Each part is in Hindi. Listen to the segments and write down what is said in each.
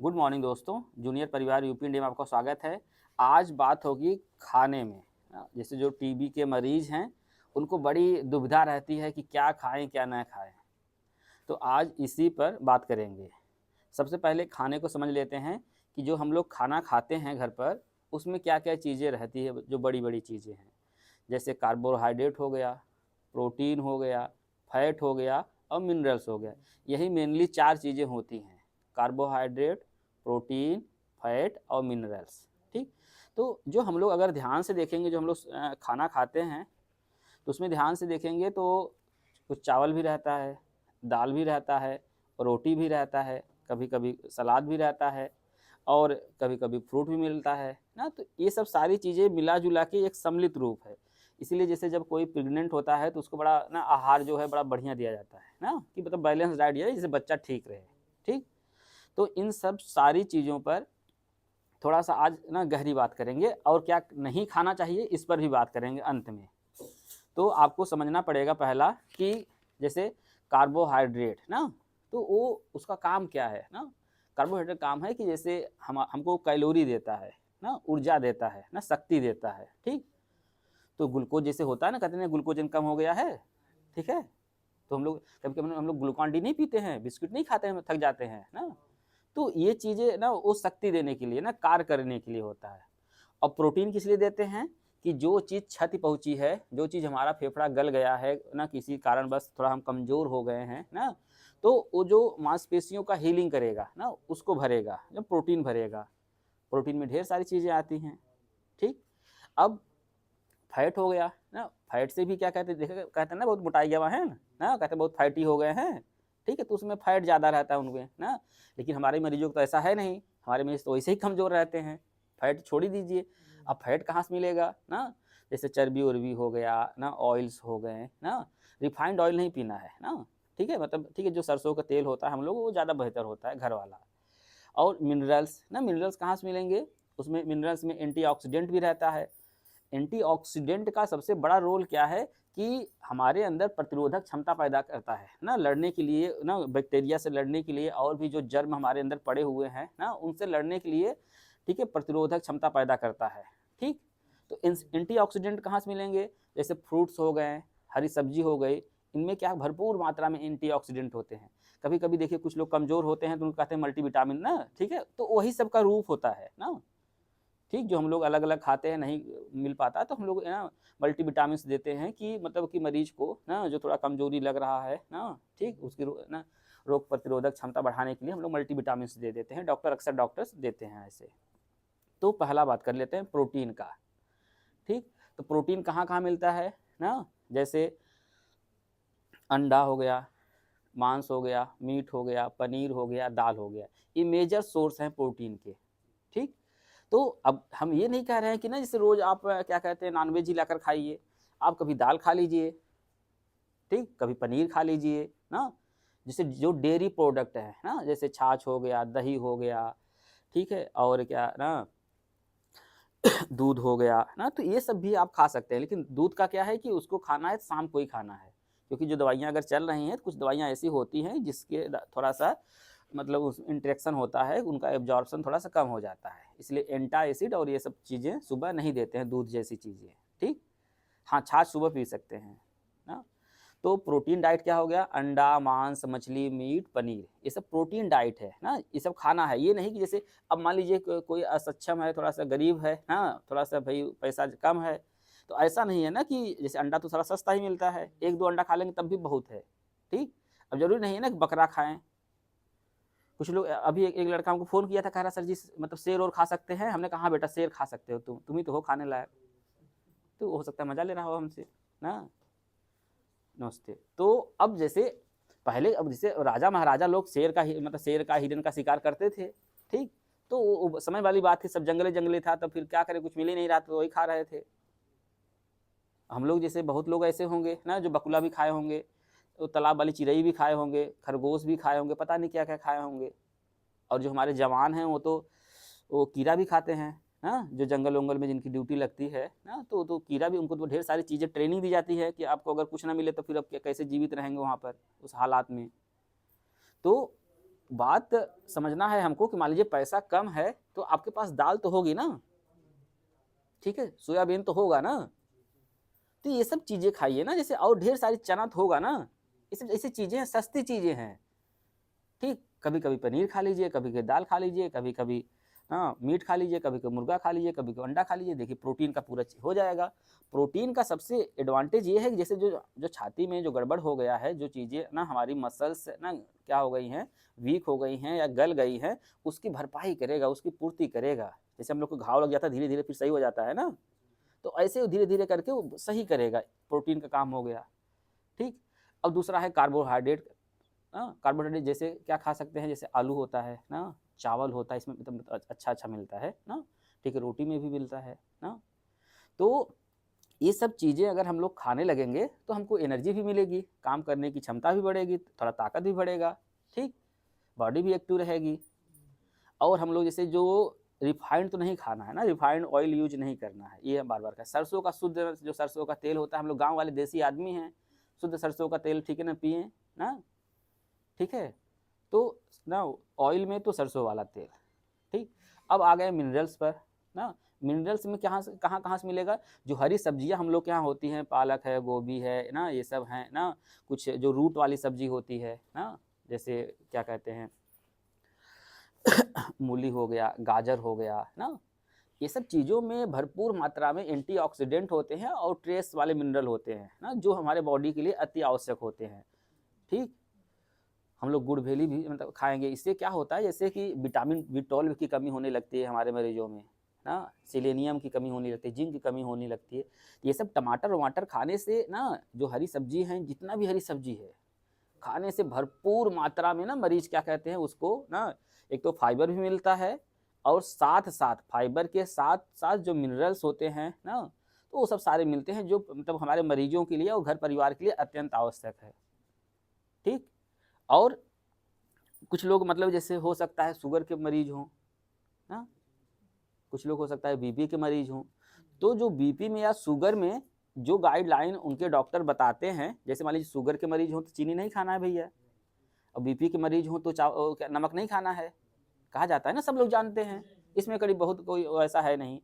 गुड मॉर्निंग दोस्तों, जूनियर परिवार यूपी इंडिया में आपका स्वागत है। आज बात होगी खाने में। जैसे जो टीबी के मरीज़ हैं, उनको बड़ी दुविधा रहती है कि क्या खाएँ, क्या ना खाएँ। तो आज इसी पर बात करेंगे। सबसे पहले खाने को समझ लेते हैं कि जो हम लोग खाना खाते हैं घर पर, उसमें क्या-क्या चीज़ें रहती है, जो बड़ी-बड़ी चीज़ें हैं। जैसे कार्बोहाइड्रेट हो गया, प्रोटीन हो गया, फैट हो गया और मिनरल्स हो गया। यही मेनली 4 चीज़ें होती हैं, कार्बोहाइड्रेट, प्रोटीन, फैट और मिनरल्स, ठीक? तो जो हम लोग अगर ध्यान से देखेंगे, जो हम लोग खाना खाते हैं, तो उसमें ध्यान से देखेंगे तो कुछ चावल भी रहता है, दाल भी रहता है, रोटी भी रहता है, कभी-कभी सलाद भी रहता है और कभी-कभी फ्रूट भी मिलता है ना? तो ये सब सारी चीज़ें मिला-जुला के एक सम्मिलित रूप है। इसीलिए जैसे जब कोई प्रेग्नेंट होता है तो उसको बड़ा ना आहार जो है बड़ा बढ़िया दिया जाता है ना? कि मतलब बैलेंस डाइट दिया जाए जिससे बच्चा ठीक रहे, ठीक? तो इन सब सारी चीज़ों पर थोड़ा-सा आज ना गहरी बात करेंगे और क्या नहीं खाना चाहिए इस पर भी बात करेंगे अंत में। तो आपको समझना पड़ेगा पहला कि जैसे कार्बोहाइड्रेट ना, तो वो उसका काम क्या है ना? कार्बोहाइड्रेट काम है कि जैसे हमको कैलोरी देता है ना, ऊर्जा देता है ना, शक्ति देता है, ठीक? तो ग्लूकोज़ जैसे होता है ना, कहते हैं ग्लूकोज़न कम हो गया है, ठीक है? तो हम लोग कभी-कभी हम लोग ग्लूकॉन डी नहीं पीते हैं, बिस्किट नहीं खाते हैं, थक जाते हैं ना? तो ये चीज़ें ना वो शक्ति देने के लिए ना, कार्य करने के लिए होता है। और प्रोटीन किस लिए देते हैं कि जो चीज़ क्षति पहुँची है, जो चीज़ हमारा फेफड़ा गल गया है ना, किसी कारणवश थोड़ा हम कमज़ोर हो गए हैं ना, तो वो जो मांसपेशियों का हीलिंग करेगा ना, उसको भरेगा, जो प्रोटीन भरेगा। प्रोटीन में ढेर सारी चीज़ें आती हैं, ठीक? अब फैट हो गया ना, फैट से भी क्या कहते हैं, देखिए कहते हैं ना बहुत मोटाई हुआ है ना, कहते हैं बहुत फैटी हो गए हैं, ठीक है? तो उसमें फैट ज़्यादा रहता है उनमें ना, लेकिन हमारे मरीजों को तो ऐसा है नहीं, हमारे मरीज तो वैसे ही कमज़ोर रहते हैं, फैट छोड़ ही दीजिए। अब फैट कहाँ से मिलेगा ना, जैसे चर्बी-वर्बी हो गया ना, ऑयल्स हो गए ना, रिफाइंड ऑयल नहीं पीना है ना, ठीक है? मतलब ठीक है, जो सरसों का तेल होता है हम लोग वो ज़्यादा बेहतर होता है घर वाला। और मिनरल्स ना, मिनरल्स कहाँ से मिलेंगे? उसमें मिनरल्स में एंटीऑक्सीडेंट भी रहता है। एंटीऑक्सीडेंट का सबसे बड़ा रोल क्या है कि हमारे अंदर प्रतिरोधक क्षमता पैदा करता है ना, लड़ने के लिए ना, बैक्टीरिया से लड़ने के लिए और भी जो जर्म हमारे अंदर पड़े हुए हैं ना, उनसे लड़ने के लिए, ठीक है, प्रतिरोधक क्षमता पैदा करता है, ठीक? तो एंटीऑक्सीडेंट कहाँ से मिलेंगे? जैसे फ्रूट्स हो गए, हरी सब्जी हो गई, इनमें क्या भरपूर मात्रा में एंटीऑक्सीडेंट होते हैं। कभी-कभी देखिए कुछ लोग कमज़ोर होते हैं तो उनको कहते हैं मल्टीविटामिन ना, ठीक है? तो वही सब का रूप होता है ना, ठीक? जो हम लोग अलग-अलग खाते हैं, नहीं मिल पाता तो हम लोग ना मल्टीविटामिन्स देते हैं कि मतलब कि मरीज़ को ना जो थोड़ा कमज़ोरी लग रहा है ना, ठीक? उसकी ना रोग प्रतिरोधक क्षमता बढ़ाने के लिए हम लोग मल्टीविटामिन्स दे देते हैं, अक्सर डॉक्टर्स देते हैं ऐसे। तो पहला बात कर लेते हैं प्रोटीन का, ठीक? तो प्रोटीन कहाँ-कहाँ मिलता है ना? जैसे अंडा हो गया, मांस हो गया, मीट हो गया, पनीर हो गया, दाल हो गया। ये मेजर सोर्स हैं प्रोटीन के, ठीक? तो अब हम ये नहीं कह रहे हैं कि ना जैसे रोज़ आप क्या कहते हैं नॉन-वेज ही लाकर खाइए। आप कभी दाल खा लीजिए, ठीक? कभी पनीर खा लीजिए, ना? जैसे जो डेयरी प्रोडक्ट है ना? जैसे छाछ हो गया, दही हो गया, ठीक है? और क्या ना दूध हो गया, ना? तो ये सब भी आप खा सकते हैं, लेकिन दूध का क्या है कि उसको खाना है तो शाम को ही खाना है। क्योंकि जो दवाइयाँ अगर चल रही हैं, तो कुछ दवाइयाँ ऐसी होती हैं जिसके थोड़ा-सा मतलब उस इंटरेक्शन होता है, उनका एब्ज़ॉर्प्शन थोड़ा-सा कम हो जाता है। इसलिए एंटा-एसिड और ये सब चीज़ें सुबह नहीं देते हैं, दूध जैसी चीज़ें, ठीक? हाँ, छाछ सुबह पी सकते हैं, ना? तो प्रोटीन डाइट क्या हो गया? अंडा, मांस, मछली, मीट, पनीर, ये सब प्रोटीन डाइट है ना? ये सब खाना है। ये नहीं कि जैसे अब मान लीजिए कोई असक्षम है, थोड़ा-सा गरीब है, हाँ? थोड़ा-सा भई पैसा कम है, तो ऐसा नहीं है ना कि जैसे अंडा तो थोड़ा सस्ता ही मिलता है, 1-2 अंडा खा लेंगे तब भी बहुत है, ठीक? अब ज़रूरी नहीं है ना कि बकरा खाएँ। कुछ लोग अभी एक एक लड़का हमको फ़ोन किया था, कह रहा सर जी मतलब शेर और खा सकते हैं? हमने कहा हाँ बेटा शेर खा सकते हो तुम ही तो हो खाने लायक। तो हो सकता है मज़ा ले रहा हो हमसे, ना? नमस्ते। तो अब जैसे पहले अब जैसे राजा-महाराजा लोग शेर का ही मतलब शेर का, हिरन का शिकार करते थे, ठीक? तो वो समय वाली बात थी, सब जंगले-जंगली था, तो फिर क्या करें, कुछ मिल ही नहीं रहा था, तो वही खा रहे थे। हम लोग जैसे बहुत लोग ऐसे होंगे ना जो बकुला भी खाए होंगे, तो तालाब वाली चिरई भी खाए होंगे, खरगोश भी खाए होंगे, पता नहीं क्या-क्या खाए होंगे। और जो हमारे जवान हैं वो कीड़ा भी खाते हैं, हाँ? जो जंगल-वंगल में जिनकी ड्यूटी लगती है ना, तो कीड़ा भी उनको तो ढेर सारी चीज़ें ट्रेनिंग दी जाती है कि आपको अगर कुछ ना मिले तो फिर आप कैसे जीवित रहेंगे वहाँ पर, उस हालात में। तो बात समझना है हमको कि मान लीजिए पैसा कम है तो आपके पास दाल तो होगी ना, ठीक है, सोयाबीन तो होगा ना, तो ये सब चीजें खाइए ना, जैसे और ढेर सारी चना तो होगा ना, ये सब ऐसी चीजें हैं, सस्ती चीजें हैं, ठीक। कभी कभी पनीर खा लीजिए, कभी कभी दाल खा लीजिए, कभी कभी हाँ मीट खा लीजिए, कभी कभी मुर्गा खा लीजिए, कभी कभी अंडा खा लीजिए, देखिए प्रोटीन का पूरा हो जाएगा। प्रोटीन का सबसे एडवांटेज ये है कि जैसे जो जो छाती में जो गड़बड़ हो गया है, जो चीज़ें ना हमारी मसल्स ना क्या हो गई हैं, वीक हो गई हैं या गल गई हैं, उसकी भरपाई करेगा, उसकी पूर्ति करेगा। जैसे हम लोग को घाव लग जाता है, धीरे धीरे फिर सही हो जाता है ना, तो ऐसे वो धीरे धीरे करके वो सही करेगा, प्रोटीन का काम हो गया, ठीक। अब दूसरा है कार्बोहाइड्रेट। कार्बोहाइड्रेट जैसे क्या खा सकते हैं, जैसे आलू होता है ना, चावल होता है, इसमें मतलब अच्छा अच्छा मिलता है ना, ठीक है, रोटी में भी मिलता है ना। तो ये सब चीज़ें अगर हम लोग खाने लगेंगे तो हमको एनर्जी भी मिलेगी, काम करने की क्षमता भी बढ़ेगी, थोड़ा ताकत भी बढ़ेगा, ठीक, बॉडी भी एक्टिव रहेगी। और हम लोग जैसे जो रिफाइंड तो नहीं खाना है ना, रिफाइंड ऑयल यूज नहीं करना है, ये हम बार बार का सरसों का शुद्ध जो सरसों का तेल होता है, हम लोग गाँव वाले देसी आदमी हैं, शुद्ध सरसों का तेल, ठीक है ना, पिए ना, ठीक है। तो ना ऑयल में तो सरसों वाला तेल, ठीक। अब आ गए मिनरल्स पर ना, मिनरल्स में कहाँ कहाँ से मिलेगा, जो हरी सब्जियां हम लोग के यहाँ होती हैं, पालक है, गोभी है ना, ये सब हैं ना, कुछ जो रूट वाली सब्जी होती है ना, जैसे क्या कहते हैं मूली हो गया, गाजर हो गया ना, ये सब चीज़ों में भरपूर मात्रा में एंटीऑक्सीडेंट होते हैं और ट्रेस वाले मिनरल होते हैं ना, जो हमारे बॉडी के लिए अति आवश्यक होते हैं, ठीक। हम लोग गुड़वेली भी मतलब खाएंगे, इससे क्या होता है, जैसे कि विटामिन B12 की कमी होने लगती है हमारे मरीजों में ना, सेलेनियम की कमी होने लगती है, जिंक की कमी होने लगती है। ये सब टमाटर वमाटर खाने से ना, जो हरी सब्जी हैं, जितना भी हरी सब्जी है खाने से भरपूर मात्रा में ना, मरीज क्या कहते हैं उसको ना, एक तो फाइबर भी मिलता है और साथ साथ फाइबर के साथ साथ जो मिनरल्स होते हैं ना, तो वो सब सारे मिलते हैं, जो मतलब हमारे मरीजों के लिए और घर परिवार के लिए अत्यंत आवश्यक है, ठीक। और कुछ लोग मतलब जैसे हो सकता है शुगर के मरीज हों ना, कुछ लोग हो सकता है बीपी के मरीज हों, तो जो बीपी में या शुगर में जो गाइडलाइन उनके डॉक्टर बताते हैं, जैसे मान लीजिए शुगर के मरीज हों तो चीनी नहीं खाना है भैया, और बीपी के मरीज हों तो नमक नहीं खाना है, कहा जाता है ना, सब लोग जानते हैं, इसमें करीब बहुत कोई ऐसा है नहीं।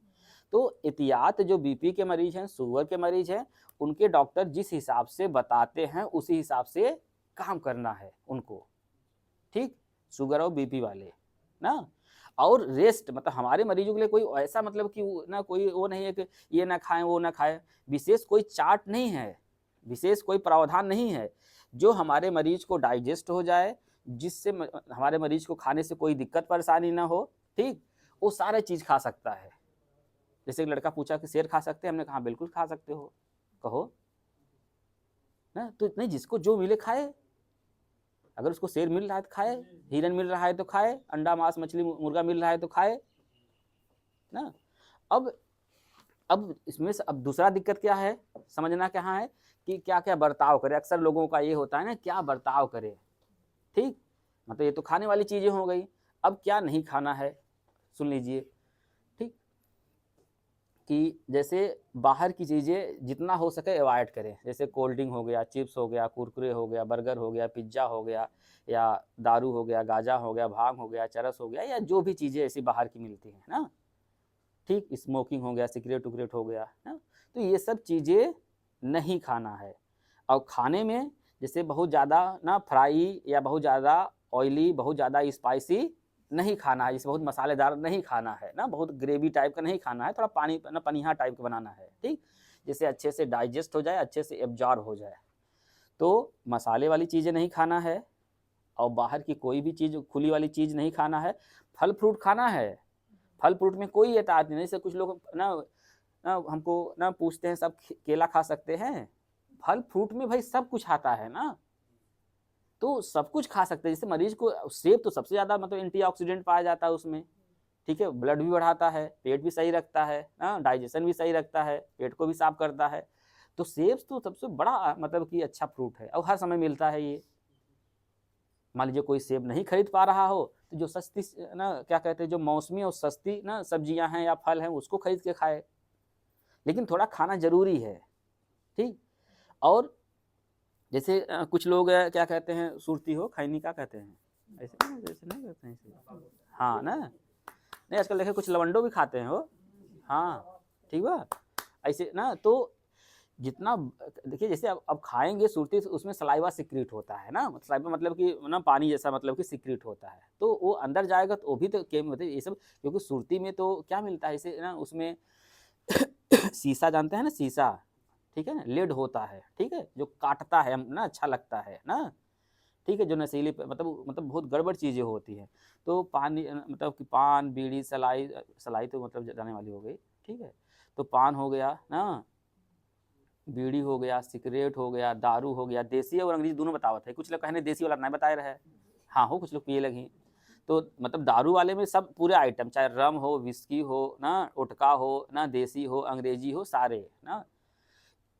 तो एहतियात जो बीपी के मरीज हैं, शुगर के मरीज हैं, उनके डॉक्टर जिस हिसाब से बताते हैं उसी हिसाब से काम करना है उनको, ठीक, शुगर और बीपी वाले ना। और रेस्ट मतलब हमारे मरीजों के लिए कोई ऐसा मतलब कि ना कोई वो नहीं है कि ये ना खाएं वो ना खाएं, विशेष कोई चार्ट नहीं है, विशेष कोई प्रावधान नहीं है, जो हमारे मरीज को डाइजेस्ट हो जाए, जिससे हमारे मरीज को खाने से कोई दिक्कत परेशानी ना हो, ठीक, वो सारे चीज़ खा सकता है। जैसे एक लड़का पूछा कि सेर खा सकते हैं, हमने कहा बिल्कुल खा सकते हो, कहो ना, तो नहीं, जिसको जो मिले खाए, अगर उसको शेर मिल रहा है तो खाए, हिरन मिल रहा है तो खाए, अंडा मांस मछली मुर्गा मिल रहा है तो खाए ना। अब अब इसमें से अब दूसरा दिक्कत क्या है, समझना क्या है कि क्या क्या बर्ताव करे, अक्सर लोगों का ये होता है ना, क्या बर्ताव करे, ठीक, मतलब ये तो खाने वाली चीजें हो गई, अब क्या नहीं खाना है, सुन लीजिए, ठीक, कि जैसे बाहर की चीज़ें जितना हो सके अवॉइड करें, जैसे कोल्ड ड्रिंक हो गया, चिप्स हो गया, कुरकुरे हो गया, बर्गर हो गया, पिज्ज़ा हो गया, या दारू हो गया, गांजा हो गया, भांग हो गया, चरस हो गया, या जो भी चीज़ें ऐसी बाहर की मिलती हैं ना, ठीक, स्मोकिंग हो गया, सिगरेट उगरेट हो गया ना, तो ये सब चीज़ें नहीं खाना है। और खाने में जैसे बहुत ज़्यादा ना फ्राई या बहुत ज़्यादा ऑयली, बहुत ज़्यादा स्पाइसी नहीं खाना है, जैसे बहुत मसालेदार नहीं खाना है ना, बहुत ग्रेवी टाइप का नहीं खाना है, थोड़ा पानी ना पनिया टाइप का बनाना है, ठीक, जिससे अच्छे से डाइजेस्ट हो जाए, अच्छे से एब्जॉर्ब हो जाए। तो मसाले वाली चीज़ें नहीं खाना है, और बाहर की कोई भी चीज़ खुली वाली चीज़ नहीं खाना है, फल फ्रूट खाना है, फल फ्रूट में कोई एतराज़ नहीं, जैसे कुछ लोग ना ना हमको ना पूछते हैं, सब केला खा सकते हैं, फल फ्रूट में भाई सब कुछ आता है ना, तो सब कुछ खा सकते हैं, जैसे मरीज को सेब तो सबसे ज़्यादा मतलब एंटीऑक्सीडेंट पाया जाता है उसमें, ठीक है, ब्लड भी बढ़ाता है, पेट भी सही रखता है ना, डाइजेशन भी सही रखता है, पेट को भी साफ करता है, तो सेब तो सबसे बड़ा मतलब कि अच्छा फ्रूट है और हर समय मिलता है ये। मान लीजिए कोई सेब नहीं खरीद पा रहा हो तो जो सस्ती ना क्या कहते हैं, जो मौसमी और सस्ती ना सब्जियां हैं या फल हैं उसको खरीद के खाए, लेकिन थोड़ा खाना जरूरी है, ठीक। और जैसे कुछ लोग क्या कहते हैं, सुरती हो खैनी क्या कहते हैं, ऐसे नहीं करते हैं ऐसे। हाँ ना, नहीं आजकल देखे कुछ लवंडो भी खाते हैं वो। हाँ ठीक बा, ऐसे ना। तो जितना देखिए जैसे अब खाएंगे सुरती तो उसमें सलाइवा सिक्रीट होता है ना, सलाइवा मतलब कि ना पानी जैसा मतलब कि सिक्रीट होता है, तो वो अंदर जाएगा तो वो भी तो केम होते ये सब, क्योंकि सुरती में तो क्या मिलता है इसे ना, उसमें शीशा जानते हैं ना, शीशा, ठीक है ना, लेड होता है, ठीक है, जो काटता है ना, अच्छा लगता है ना, ठीक है, जो नशीली मतलब बहुत गड़बड़ चीज़ें होती हैं। तो पानी मतलब कि पान बीड़ी सलाई, सलाई तो मतलब जाने वाली हो गई, ठीक है, तो पान हो गया ना, बीड़ी हो गया, सिगरेट हो गया, दारू हो गया, देसी और अंग्रेजी दोनों बतावत है, कुछ लोग कहने देसी वाला नहीं बताए रहे, हाँ हो कुछ लोग पिए लगी। तो मतलब दारू वाले में सब पूरे आइटम, चाहे रम हो, विस्की हो ना, उटका हो ना, देसी हो, अंग्रेजी हो, सारे ना।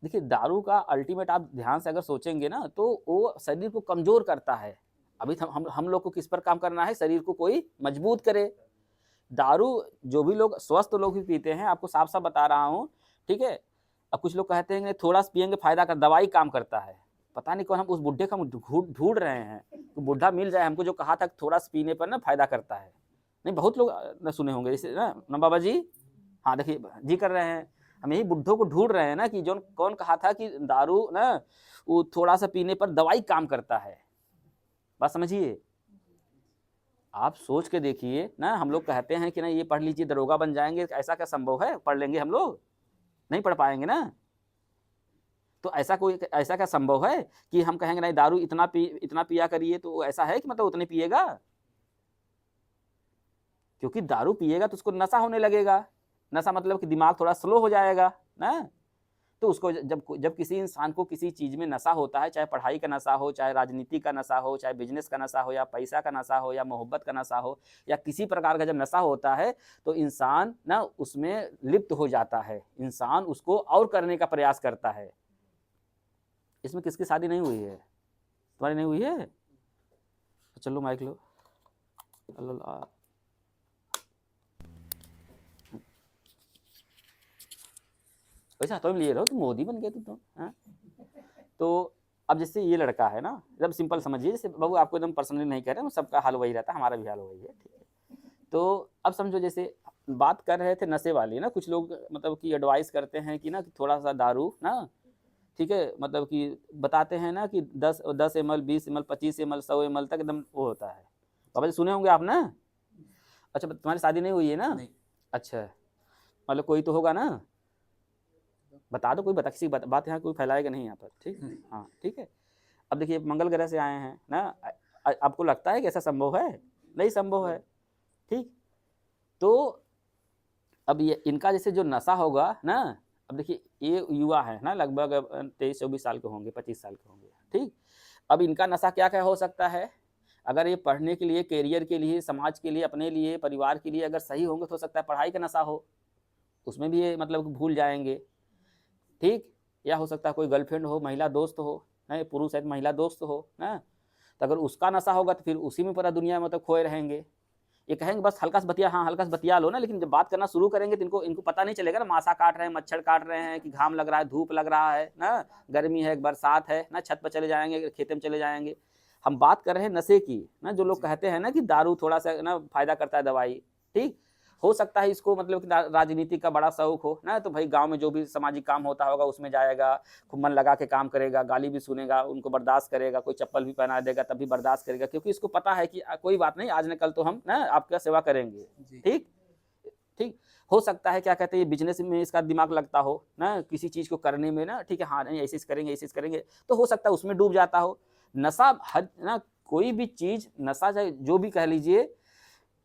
देखिए दारू का अल्टीमेट आप ध्यान से अगर सोचेंगे ना तो वो शरीर को कमजोर करता है। अभी हम लोग को किस पर काम करना है, शरीर को कोई मजबूत करे। दारू जो भी लोग स्वस्थ लोग भी पीते हैं, आपको साफ साफ बता रहा हूँ, ठीक है। अब कुछ लोग कहते हैं थोड़ा सा पियेंगे फायदा कर, दवाई काम करता है, पता नहीं कौन, हम उस बुढ़े का हम ढूंढ रहे हैं, तो बुढ़ा मिल जाए हमको जो कहा था थोड़ा सा पीने पर ना फायदा करता है। नहीं बहुत लोग न सुने होंगे जैसे ना बाबा जी, हाँ देखिए जी कर रहे हैं, हम यही बुढ़ों को ढूंढ रहे हैं ना कि जो कौन कहा था कि दारू ना वो थोड़ा सा पीने पर दवाई काम करता है। बात समझिए, आप सोच के देखिए ना, हम लोग कहते हैं कि ना ये पढ़ लीजिए दरोगा बन जाएंगे, ऐसा क्या संभव है, पढ़ लेंगे हम लोग, नहीं पढ़ पाएंगे ना। तो ऐसा क्या संभव है कि हम कहेंगे नहीं दारू इतना पिया करिए, तो ऐसा है कि मतलब उतने पिएगा, क्योंकि दारू पिएगा तो उसको नशा होने लगेगा, नशा मतलब कि दिमाग थोड़ा स्लो हो जाएगा ना। तो उसको जब किसी इंसान को किसी चीज में नशा होता है, चाहे पढ़ाई का नशा हो, चाहे राजनीति का नशा हो, चाहे बिजनेस का नशा हो, या पैसा का नशा हो, या मोहब्बत का नशा हो, या किसी प्रकार का जब नशा होता है तो इंसान ना उसमें लिप्त हो जाता है, इंसान उसको और करने का प्रयास करता है। इसमें किसकी शादी नहीं हुई है, तुम्हारी नहीं हुई है, तो चलो माइक लो। वैसा तो लिए रहो, तुम मोदी बन गए तुम, हाँ। तो अब जैसे ये लड़का है ना, जब सिंपल समझिए, जैसे बाबू आपको एकदम पर्सनली नहीं कह रहे हैं, सबका हाल वही रहता है, हमारा भी हाल वही है, ठीक है। तो अब समझो जैसे बात कर रहे थे नशे वाली ना, कुछ लोग मतलब कि एडवाइस करते हैं कि ना कि थोड़ा सा दारू ना, ठीक है, मतलब कि बताते हैं ना कि 10 ml 20 ml 25 ml 100 ml तक एकदम वो होता है। बाबा जी सुने होंगे आप ना। अच्छा तुम्हारी शादी नहीं हुई है ना? नहीं। अच्छा मतलब कोई तो होगा ना, बता दो, कोई बता, किसी बात यहाँ कोई फैलाएगा नहीं यहाँ पर, ठीक, हाँ ठीक है। अब देखिए मंगल ग्रह से आए हैं ना, आपको लगता है कि ऐसा संभव है? नहीं संभव है, ठीक। तो अब ये इनका जैसे जो नशा होगा ना, अब देखिए ये युवा है ना, लगभग 23-24 साल के होंगे, 25 साल के होंगे, ठीक। अब इनका नशा क्या क्या हो सकता है, अगर ये पढ़ने के लिए, कैरियर के लिए, समाज के लिए, अपने लिए, परिवार के लिए अगर सही होंगे तो हो सकता है पढ़ाई का नशा हो, उसमें भी ये मतलब भूल जाएंगे, ठीक। या हो सकता है कोई गर्लफ्रेंड हो, महिला दोस्त हो ना, पुरुष है महिला दोस्त हो ना, तो अगर उसका नशा होगा तो फिर उसी में पूरा दुनिया मतलब खोए रहेंगे। ये कहेंगे बस हल्का सा बतिया, हाँ हल्का सा बतिया लो ना, लेकिन जब बात करना शुरू करेंगे तो इनको पता नहीं चलेगा ना, मासा काट रहे हैं, मच्छर काट रहे हैं, कि घाम लग रहा है, धूप लग रहा है ना, गर्मी है, बरसात है ना, छत पर चले जाएंगे, खेत में चले जाएंगे। हम बात कर रहे हैं नशे की ना, जो लोग कहते हैं ना कि दारू थोड़ा सा ना फायदा करता है, दवाई, ठीक। हो सकता है इसको मतलब कि राजनीति का बड़ा शौक हो ना, तो भाई गांव में जो भी सामाजिक काम होता होगा उसमें जाएगा, खूब मन लगा के काम करेगा, गाली भी सुनेगा, उनको बर्दाश्त करेगा, कोई चप्पल भी पहना देगा तब भी बर्दाश्त करेगा, क्योंकि इसको पता है कि कोई बात नहीं, आज न कल तो हम ना आपका सेवा करेंगे, ठीक ठीक। हो सकता है क्या कहते हैं बिजनेस में इसका दिमाग लगता हो ना, किसी चीज को करने में ना, ठीक है, हाँ नहीं ऐसे करेंगे, ऐसे करेंगे, तो हो सकता है उसमें डूब जाता हो। नशा हर ना, कोई भी चीज नशा चाहे जो भी कह लीजिए,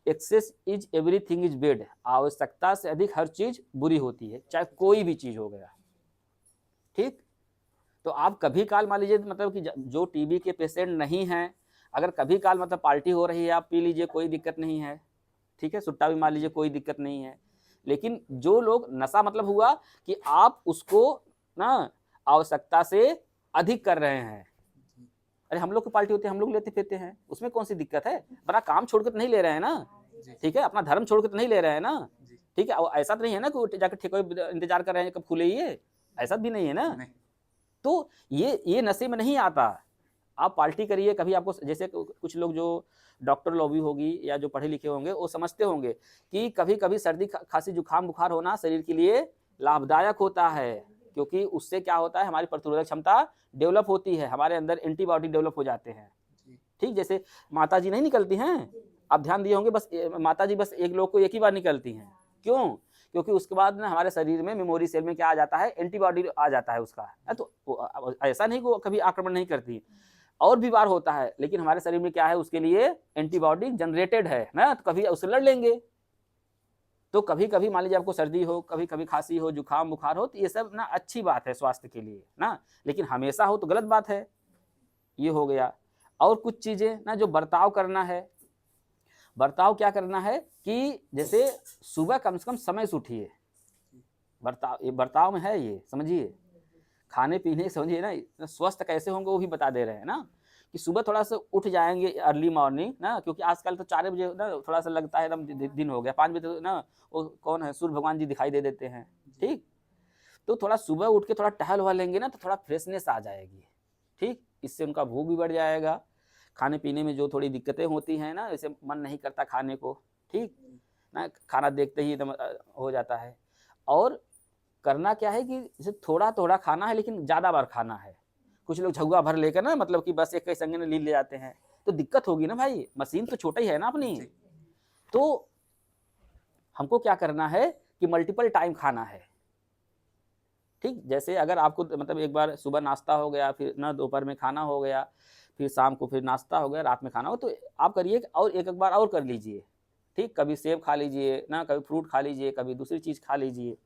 excess is everything is bad, आवश्यकता से अधिक हर चीज बुरी होती है, चाहे कोई भी चीज हो गया, ठीक। तो आप कभी काल मान लीजिए मतलब कि जो टीबी के पेशेंट नहीं हैं, अगर कभी काल मतलब पार्टी हो रही है आप पी लीजिए, कोई दिक्कत नहीं है, ठीक है, सुट्टा भी मान लीजिए, कोई दिक्कत नहीं है। लेकिन जो लोग नशा मतलब हुआ कि आप उसको ना आवश्यकता से अधिक कर रहे हैं। अरे हम लोग की पार्टी होती है, हम लोग लेते फिरते हैं, उसमें कौन सी दिक्कत है, बड़ा काम छोड़ के तो नहीं ले रहे हैं ना, ठीक है, अपना धर्म छोड़ के तो नहीं ले रहे हैं ना, ठीक है। ऐसा तो नहीं है ना कि जाकर ठेके इंतजार कर रहे हैं कब खुले, ये ऐसा भी नहीं है ना। तो ये नशे में नहीं आता, आप पार्टी करिए, कभी आपको जैसे कुछ लोग जो डॉक्टर लॉबी होगी या जो पढ़े लिखे होंगे वो समझते होंगे कि कभी-कभी सर्दी खांसी जुकाम बुखार होना शरीर के लिए लाभदायक होता है, क्योंकि उससे क्या होता है हमारी प्रतिरोधक क्षमता डेवलप होती है, हमारे अंदर एंटीबॉडी डेवलप हो जाते हैं। ठीक, जैसे माताजी नहीं निकलती हैं, आप ध्यान दिए होंगे, बस माताजी बस एक लोग को एक ही बार निकलती हैं। क्यों? क्योंकि उसके बाद ना हमारे शरीर में मेमोरी सेल में क्या आ जाता है, एंटीबॉडी आ जाता है उसका। तो ऐसा नहीं कि वो कभी आक्रमण नहीं करती, और भी बार होता है, लेकिन हमारे शरीर में क्या है, उसके लिए एंटीबॉडी जनरेटेड है ना, तो कभी उससे लड़ लेंगे। तो कभी-कभी मान लीजिए आपको सर्दी हो, कभी-कभी खांसी हो, जुकाम बुखार हो, तो ये सब ना अच्छी बात है स्वास्थ्य के लिए ना, लेकिन हमेशा हो तो गलत बात है। ये हो गया। और कुछ चीजें ना जो बर्ताव करना है, बर्ताव क्या करना है कि जैसे सुबह कम से कम समय से उठिए। बर्ताव, ये बर्ताव में है, ये समझिए। खाने पीने समझिए ना, स्वस्थ कैसे होंगे वो भी बता दे रहे हैं ना, कि सुबह थोड़ा सा उठ जाएंगे अर्ली मॉर्निंग ना, क्योंकि आजकल तो 4 बजे ना थोड़ा सा लगता है एकदम दिन हो गया, 5 बजे तो ना वो कौन है, सूर्य भगवान जी दिखाई दे देते हैं। ठीक, तो थोड़ा सुबह उठ के थोड़ा टहल वहल लेंगे ना, तो थोड़ा फ्रेशनेस आ जाएगी। ठीक, इससे उनका भूख भी बढ़ जाएगा। खाने पीने में जो थोड़ी दिक्कतें होती हैं ना, जैसे मन नहीं करता खाने को, ठीक ना, खाना देखते ही एकदम हो जाता है। और करना क्या है कि जैसे थोड़ा-थोड़ा खाना है, लेकिन ज़्यादा बार खाना है। कुछ लोग झउआ भर लेकर ना, मतलब कि बस एक ही संगे में ले जाते हैं, तो दिक्कत होगी ना भाई, मशीन तो छोटा ही है ना अपनी। तो हमको क्या करना है कि मल्टीपल टाइम खाना है। ठीक, जैसे अगर आपको मतलब एक बार सुबह नाश्ता हो गया, फिर ना दोपहर में खाना हो गया, फिर शाम को फिर नाश्ता हो गया, रात में खाना हो, तो आप करिए और एक बार और कर लीजिए। ठीक, कभी सेब खा लीजिए ना, कभी फ्रूट खा लीजिए, कभी दूसरी चीज़ खा लीजिए।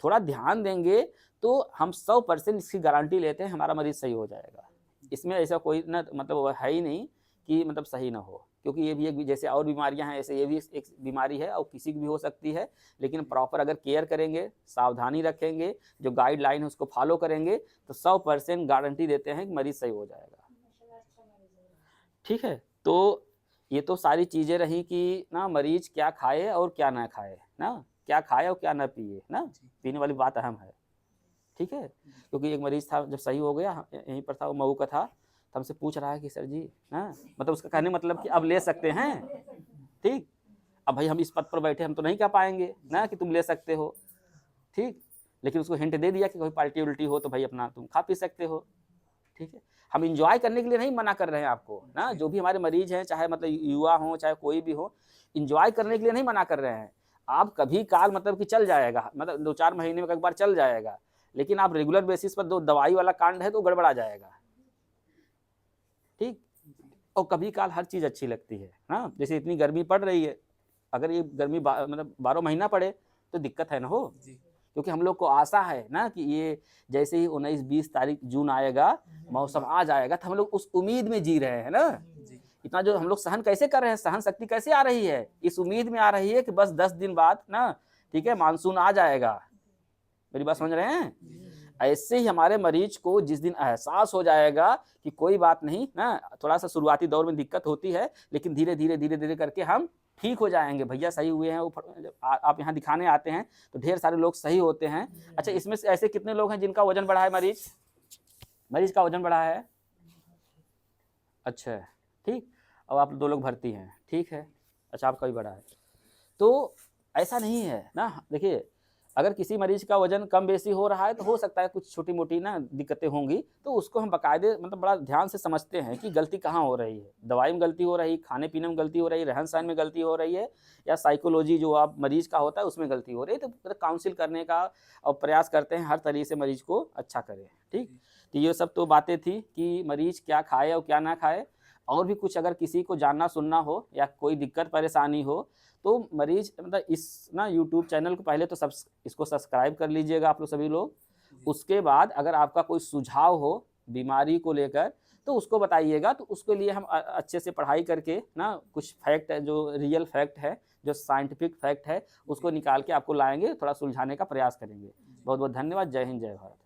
थोड़ा ध्यान देंगे तो हम 100% इसकी गारंटी लेते हैं हमारा मरीज़ सही हो जाएगा। इसमें ऐसा कोई ना मतलब है ही नहीं कि मतलब सही ना हो, क्योंकि ये भी एक जैसे और बीमारियां हैं, ऐसे ये भी एक बीमारी है और किसी की भी हो सकती है, लेकिन प्रॉपर अगर केयर करेंगे, सावधानी रखेंगे, जो गाइडलाइन है उसको फॉलो करेंगे, तो 100% गारंटी देते हैं कि मरीज़ सही हो जाएगा। ठीक है, तो ये तो सारी चीज़ें रही कि ना मरीज़ क्या खाए और क्या ना खाए ना, क्या खाए और क्या ना पिए ना, पीने वाली बात अहम है। ठीक है, क्योंकि एक मरीज़ था, जब सही हो गया, यहीं पर था, वो मऊ का था, तो हमसे पूछ रहा है कि सर जी हाँ, मतलब उसका कहने मतलब कि अब ले सकते हैं। ठीक, अब भाई हम इस पद पर बैठे, हम तो नहीं कह पाएँगे ना कि तुम ले सकते हो। ठीक, लेकिन उसको हिंट दे दिया कि कोई पार्टी-उल्टी हो तो भाई अपना तुम खा पी सकते हो। ठीक है, हम एन्जॉय करने के लिए नहीं मना कर रहे हैं आपको ना, जो भी हमारे मरीज़ हैं, चाहे मतलब युवा हों, चाहे कोई भी हो, एन्जॉय करने के लिए नहीं मना कर रहे हैं। आप कभी काल मतलब कि चल जाएगा, मतलब 2-4 महीने में एक बार चल जाएगा, लेकिन आप रेगुलर बेसिस पर दो दवाई वाला कांड है तो गड़बड़ा जाएगा। ठीक, और कभी काल हर चीज़ अच्छी लगती है ना, जैसे इतनी गर्मी पड़ रही है, अगर ये गर्मी मतलब 12 महीना पड़े तो दिक्कत है ना हो, क्योंकि हम लोग को आशा है ना कि ये जैसे ही 19-20 तारीख जून आएगा, मौसम आ जाएगा, तो हम लोग उस उम्मीद में जी रहे हैं ना। इतना जो हम लोग सहन कैसे कर रहे हैं, सहन शक्ति कैसे आ रही है, इस उम्मीद में आ रही है कि बस 10 दिन बाद ना, ठीक है, मानसून आ जाएगा। मेरी बात समझ रहे हैं? ऐसे ही हमारे मरीज को जिस दिन एहसास हो जाएगा कि कोई बात नहीं ना, थोड़ा सा शुरुआती दौर में दिक्कत होती है, लेकिन धीरे-धीरे करके हम ठीक हो जाएँगे। भैया सही हुए हैं, वो जब आप यहाँ दिखाने आते हैं, तो ढेर सारे लोग सही होते हैं। अच्छा, इसमें से ऐसे कितने लोग हैं जिनका वज़न बढ़ा है मरीज? मरीज का वज़न बढ़ा है? अच्छा, ठीक। अब आप 2 लोग भर्ती हैं, ठीक है। अच्छा, आपका भी बढ़ा है। तो ऐसा नहीं है ना, देखिए, अगर किसी मरीज का वज़न कम बेसी हो रहा है, तो हो सकता है कुछ छोटी-मोटी ना दिक्कतें होंगी, तो उसको हम बाकायदे मतलब बड़ा ध्यान से समझते हैं कि गलती कहाँ हो रही है। दवाई में गलती हो रही, खाने-पीने में गलती हो रही, रहन-सहन में गलती हो रही है, या साइकोलॉजी जो आप मरीज का होता है उसमें गलती हो रही है, तो मतलब काउंसिल करने का और प्रयास करते हैं हर तरीके से मरीज को अच्छा करें, ठीक? तो ये सब तो बातें थी कि मरीज क्या खाए और क्या ना खाए। और भी कुछ अगर किसी को जानना सुनना हो या कोई दिक्कत परेशानी हो, तो मरीज मतलब इस ना यूट्यूब चैनल को पहले तो इसको सब्सक्राइब कर लीजिएगा आप लोग सभी लोग। उसके बाद अगर आपका कोई सुझाव हो बीमारी को लेकर, तो उसको बताइएगा, तो उसके लिए हम अच्छे से पढ़ाई करके ना कुछ फैक्ट है, जो रियल फैक्ट है, जो साइंटिफिक फैक्ट है, उसको निकाल के आपको लाएँगे, थोड़ा सुलझाने का प्रयास करेंगे। बहुत-बहुत धन्यवाद। जय हिंद, जय भारत।